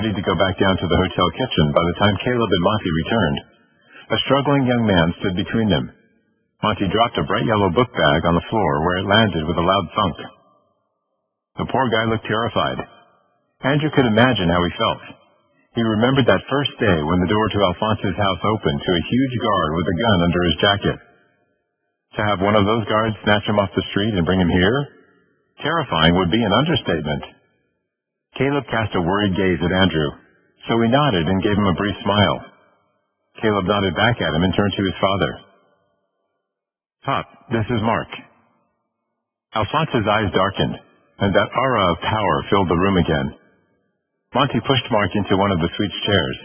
ready to go back down to the hotel kitchen by the time Caleb and Monty returned. A struggling young man stood between them. Monty dropped a bright yellow book bag on the floor where it landed with a loud thunk. The poor guy looked terrified. Andrew could imagine how he felt. He remembered that first day when the door to Alphonse's house opened to a huge guard with a gun under his jacket. To have one of those guards snatch him off the street and bring him here? Terrifying would be an understatement. Caleb cast a worried gaze at Andrew, so he nodded and gave him a brief smile. Caleb nodded back at him and turned to his father. "Pop, this is Mark." Alphonse's eyes darkened, and that aura of power filled the room again. Monty pushed Mark into one of the suite's chairs.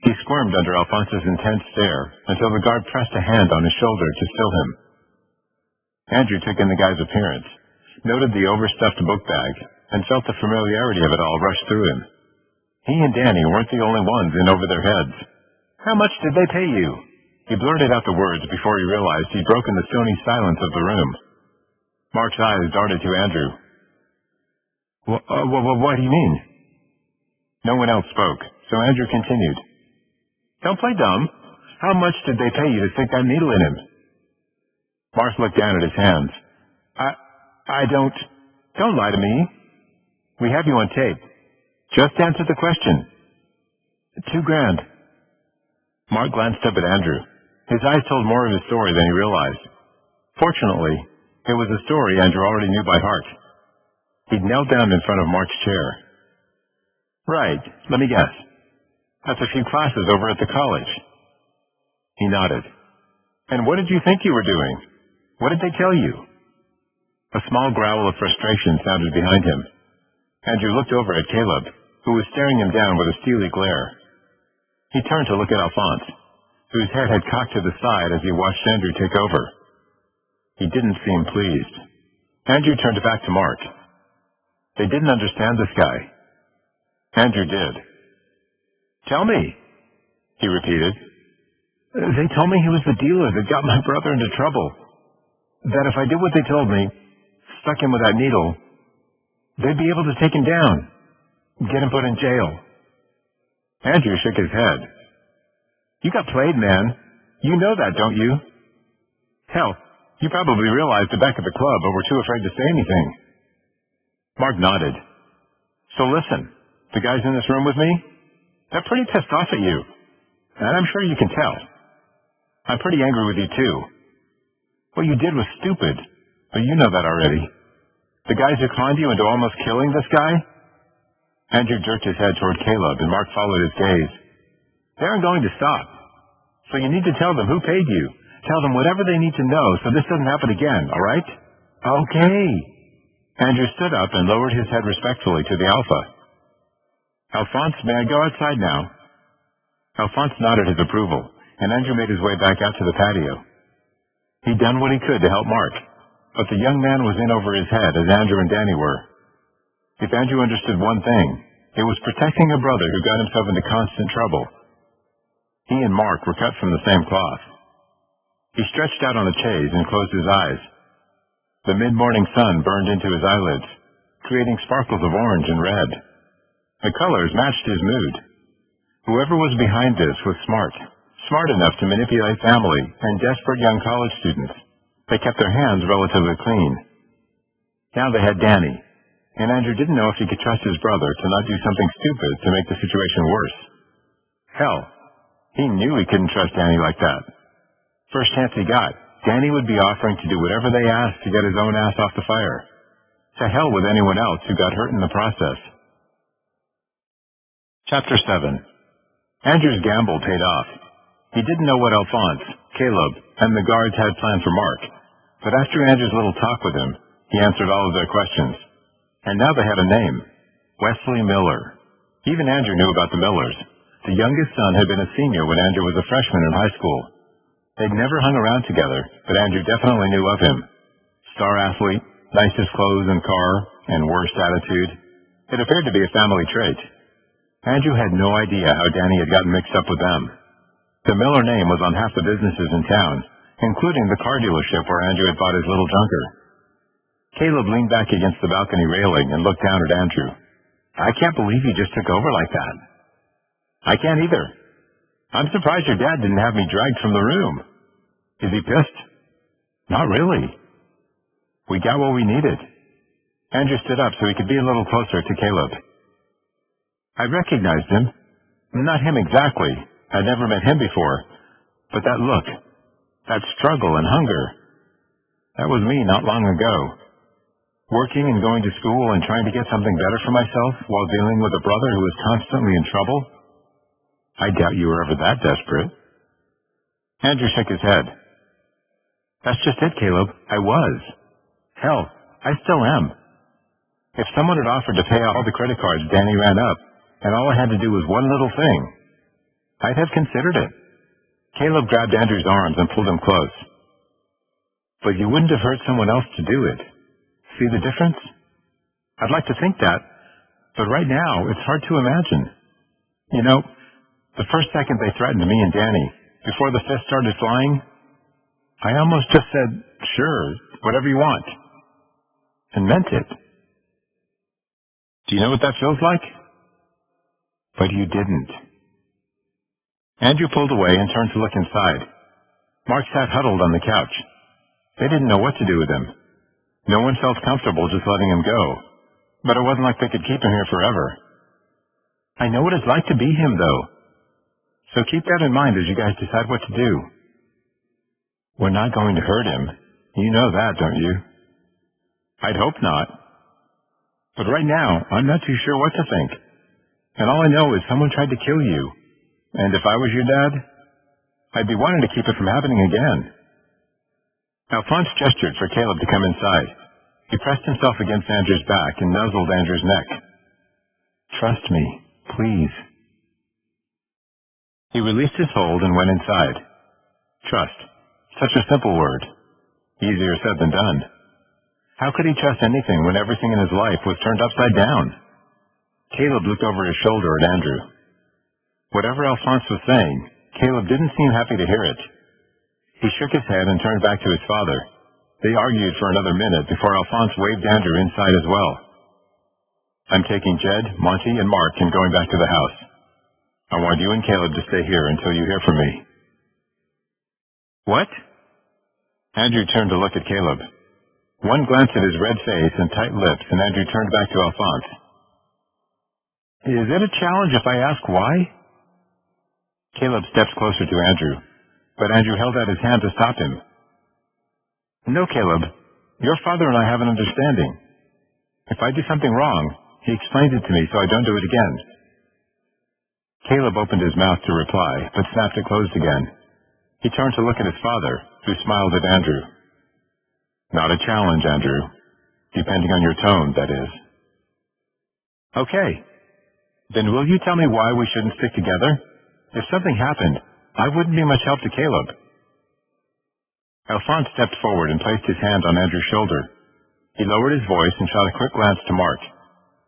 He squirmed under Alphonse's intense stare until the guard pressed a hand on his shoulder to still him. Andrew took in the guy's appearance, noted the overstuffed book bag, and felt the familiarity of it all rush through him. He and Danny weren't the only ones in over their heads. "How much did they pay you?" He blurted out the words before he realized he'd broken the stony silence of the room. Mark's eyes darted to Andrew. What do you mean?" No one else spoke, so Andrew continued. "Don't play dumb. How much did they pay you to stick that needle in him?" Mark looked down at his hands. I don't lie to me. We have you on tape. Just answer the question." $2,000. Mark glanced up at Andrew. His eyes told more of his story than he realized. Fortunately, it was a story Andrew already knew by heart. He'd knelt down in front of Mark's chair. "Right, let me guess. That's a few classes over at the college." He nodded. "And what did you think you were doing? What did they tell you?" A small growl of frustration sounded behind him. Andrew looked over at Caleb, who was staring him down with a steely glare. He turned to look at Alphonse, whose head had cocked to the side as he watched Andrew take over. He didn't seem pleased. Andrew turned back to Mark. They didn't understand this guy. Andrew did. "Tell me," he repeated. "They told me he was the dealer that got my brother into trouble. That if I did what they told me, stuck him with that needle, they'd be able to take him down, get him put in jail." Andrew shook his head. "You got played, man. You know that, don't you? Hell, you probably realized it back at the club, but were too afraid to say anything." Mark nodded. "So listen, the guys in this room with me, they're pretty pissed off at you, and I'm sure you can tell. I'm pretty angry with you, too. What you did was stupid, but you know that already. The guys who conned you into almost killing this guy?" Andrew jerked his head toward Caleb, and Mark followed his gaze. "They aren't going to stop. So you need to tell them who paid you. Tell them whatever they need to know so this doesn't happen again, all right?" "Okay." Andrew stood up and lowered his head respectfully to the Alpha. "Alphonse, may I go outside now?" Alphonse nodded his approval, and Andrew made his way back out to the patio. He'd done what he could to help Mark, but the young man was in over his head as Andrew and Danny were. If Andrew understood one thing, it was protecting a brother who got himself into constant trouble. He and Mark were cut from the same cloth. He stretched out on the chaise and closed his eyes. The mid-morning sun burned into his eyelids, creating sparkles of orange and red. The colors matched his mood. Whoever was behind this was smart enough to manipulate family and desperate young college students. They kept their hands relatively clean. Now they had Danny, and Andrew didn't know if he could trust his brother to not do something stupid to make the situation worse. Hell, he knew he couldn't trust Danny like that. First chance he got, Danny would be offering to do whatever they asked to get his own ass off the fire. To hell with anyone else who got hurt in the process. Chapter 7. Andrew's gamble paid off. He didn't know what Alphonse, Caleb, and the guards had planned for Mark, but after Andrew's little talk with him, he answered all of their questions. And now they had a name, Wesley Miller. Even Andrew knew about the Millers. The youngest son had been a senior when Andrew was a freshman in high school. They'd never hung around together, but Andrew definitely knew of him. Star athlete, nicest clothes and car, and worst attitude. It appeared to be a family trait. Andrew had no idea how Danny had gotten mixed up with them. The Miller name was on half the businesses in town, including the car dealership where Andrew had bought his little junker. Caleb leaned back against the balcony railing and looked down at Andrew. I can't believe you just took over like that. I can't either. I'm surprised your dad didn't have me dragged from the room. Is he pissed? Not really. We got what we needed. Andrew stood up so he could be a little closer to Caleb. I recognized him. Not him exactly. I'd never met him before. But that look, that struggle and hunger, that was me not long ago. Working and going to school and trying to get something better for myself while dealing with a brother who was constantly in trouble. I doubt you were ever that desperate. Andrew shook his head. That's just it, Caleb. I was. Hell, I still am. If someone had offered to pay off all the credit cards Danny ran up, and all I had to do was one little thing, I'd have considered it. Caleb grabbed Andrew's arms and pulled him close. But you wouldn't have hurt someone else to do it. See the difference? I'd like to think that, but right now it's hard to imagine. You know, the first second they threatened me and Danny, before the fist started flying, I almost just said, sure, whatever you want, and meant it. Do you know what that feels like? But you didn't. Andrew pulled away and turned to look inside. Mark sat huddled on the couch. They didn't know what to do with him. No one felt comfortable just letting him go, but it wasn't like they could keep him here forever. I know what it's like to be him, though. So keep that in mind as you guys decide what to do. We're not going to hurt him. You know that, don't you? I'd hope not. But right now, I'm not too sure what to think. And all I know is someone tried to kill you. And if I was your dad, I'd be wanting to keep it from happening again. Alphonse gestured for Caleb to come inside. He pressed himself against Andrew's back and nuzzled Andrew's neck. Trust me, please. He released his hold and went inside. Trust. Such a simple word. Easier said than done. How could he trust anything when everything in his life was turned upside down? Caleb looked over his shoulder at Andrew. Whatever Alphonse was saying, Caleb didn't seem happy to hear it. He shook his head and turned back to his father. They argued for another minute before Alphonse waved Andrew inside as well. I'm taking Jed, Monty, and Mark and going back to the house. I want you and Caleb to stay here until you hear from me. What? Andrew turned to look at Caleb. One glance at his red face and tight lips, and Andrew turned back to Alphonse. Is it a challenge if I ask why? Caleb stepped closer to Andrew, but Andrew held out his hand to stop him. No, Caleb. Your father and I have an understanding. If I do something wrong, he explains it to me so I don't do it again. Caleb opened his mouth to reply, but snapped it closed again. He turned to look at his father, who smiled at Andrew. Not a challenge, Andrew. Depending on your tone, that is. Okay. Then will you tell me why we shouldn't stick together? If something happened, I wouldn't be much help to Caleb. Alphonse stepped forward and placed his hand on Andrew's shoulder. He lowered his voice and shot a quick glance to Mark.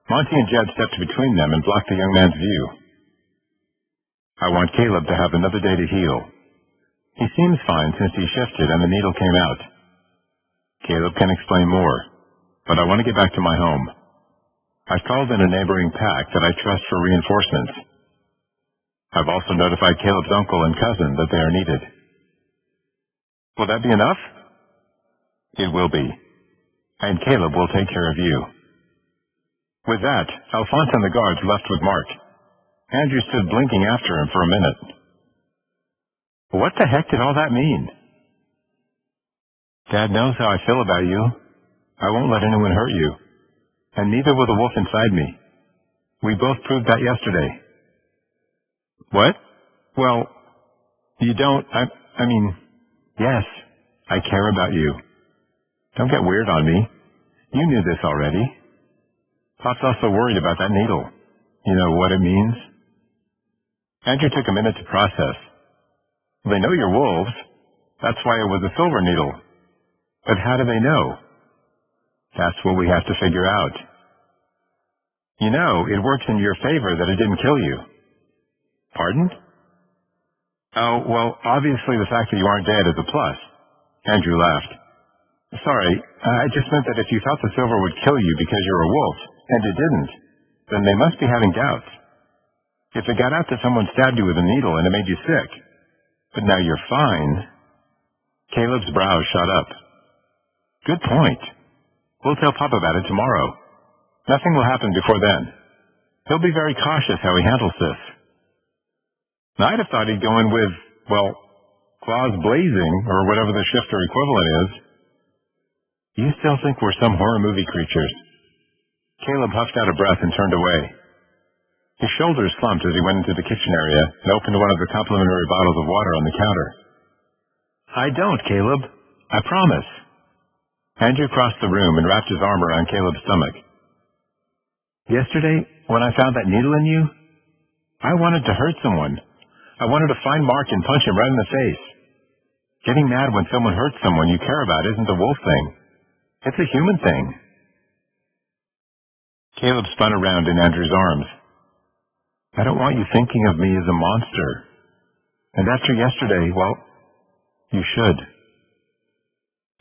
Monty and Jed stepped between them and blocked the young man's view. I want Caleb to have another day to heal. He seems fine since he shifted and the needle came out. Caleb can explain more, but I want to get back to my home. I've called in a neighboring pack that I trust for reinforcements. I've also notified Caleb's uncle and cousin that they are needed. Will that be enough? It will be. And Caleb will take care of you. With that, Alphonse and the guards left with Mark. Andrew stood blinking after him for a minute. What the heck did all that mean? Dad knows how I feel about you. I won't let anyone hurt you. And neither will the wolf inside me. We both proved that yesterday. What? Well, you don't, I mean, yes, I care about you. Don't get weird on me. You knew this already. Pop's also worried about that needle. You know what it means? Andrew took a minute to process. They know you're wolves. That's why it was a silver needle. But how do they know? That's what we have to figure out. You know, it works in your favor that it didn't kill you. Pardon? Oh, well, obviously the fact that you aren't dead is a plus. Andrew laughed. Sorry, I just meant that if you thought the silver would kill you because you're a wolf, and it didn't, then they must be having doubts. If it got out that someone stabbed you with a needle and it made you sick, but now you're fine. Caleb's brows shot up. Good point. We'll tell Pop about it tomorrow. Nothing will happen before then. He'll be very cautious how he handles this. I'd have thought he'd go in with, well, claws blazing, or whatever the shifter equivalent is. You still think we're some horror movie creatures? Caleb huffed out a breath and turned away. His shoulders slumped as he went into the kitchen area and opened one of the complimentary bottles of water on the counter. I don't, Caleb. I promise. Andrew crossed the room and wrapped his arm around Caleb's stomach. Yesterday, when I found that needle in you, I wanted to hurt someone. I wanted to find Mark and punch him right in the face. Getting mad when someone hurts someone you care about isn't a wolf thing. It's a human thing. Caleb spun around in Andrew's arms. I don't want you thinking of me as a monster. And after yesterday, well, you should.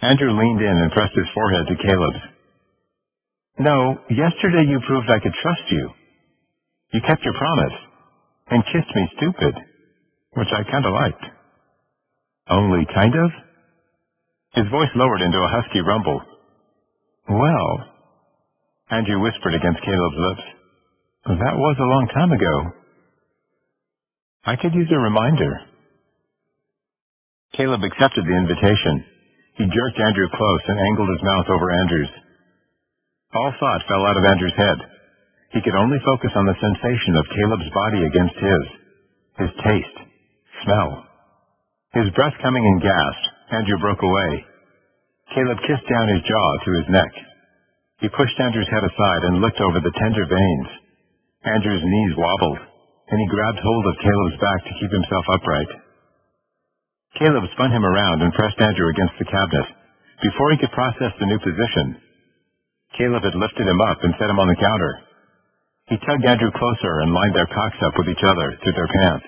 Andrew leaned in and pressed his forehead to Caleb's. No, yesterday you proved I could trust you. You kept your promise and kissed me stupid, which I kind of liked. Only kind of? His voice lowered into a husky rumble. Well, Andrew whispered against Caleb's lips. That was a long time ago. I could use a reminder. Caleb accepted the invitation. He jerked Andrew close and angled his mouth over Andrew's. All thought fell out of Andrew's head. He could only focus on the sensation of Caleb's body against his taste, smell. His breath coming in gasps, Andrew broke away. Caleb kissed down his jaw to his neck. He pushed Andrew's head aside and looked over the tender veins. Andrew's knees wobbled, and he grabbed hold of Caleb's back to keep himself upright. Caleb spun him around and pressed Andrew against the cabinet. Before he could process the new position, Caleb had lifted him up and set him on the counter. He tugged Andrew closer and lined their cocks up with each other through their pants.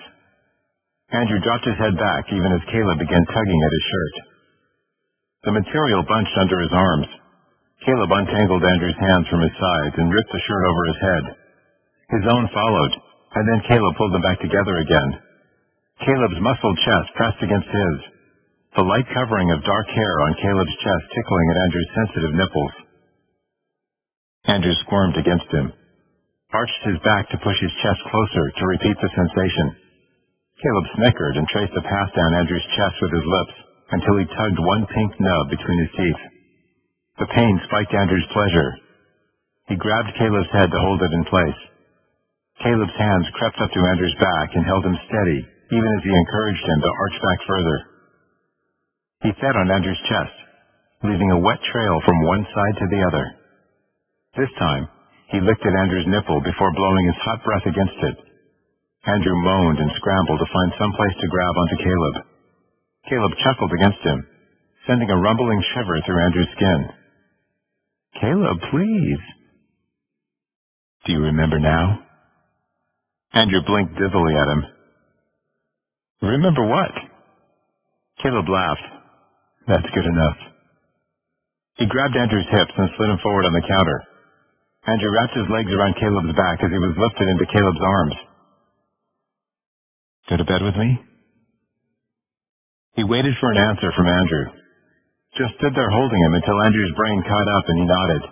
Andrew dropped his head back even as Caleb began tugging at his shirt. The material bunched under his arms. Caleb untangled Andrew's hands from his sides and ripped the shirt over his head. His own followed, and then Caleb pulled them back together again. Caleb's muscled chest pressed against his, the light covering of dark hair on Caleb's chest tickling at Andrew's sensitive nipples. Andrew squirmed against him, arched his back to push his chest closer to repeat the sensation. Caleb snickered and traced a path down Andrew's chest with his lips until he tugged one pink nub between his teeth. The pain spiked Andrew's pleasure. He grabbed Caleb's head to hold it in place. Caleb's hands crept up to Andrew's back and held him steady, even as he encouraged him to arch back further. He fed on Andrew's chest, leaving a wet trail from one side to the other. This time, he licked at Andrew's nipple before blowing his hot breath against it. Andrew moaned and scrambled to find some place to grab onto Caleb. Caleb chuckled against him, sending a rumbling shiver through Andrew's skin. Caleb, please. Do you remember now? Andrew blinked dizzily at him. Remember what? Caleb laughed. That's good enough. He grabbed Andrew's hips and slid him forward on the counter. Andrew wrapped his legs around Caleb's back as he was lifted into Caleb's arms. Go to bed with me? He waited for an answer from Andrew. Just stood there holding him until Andrew's brain caught up and he nodded.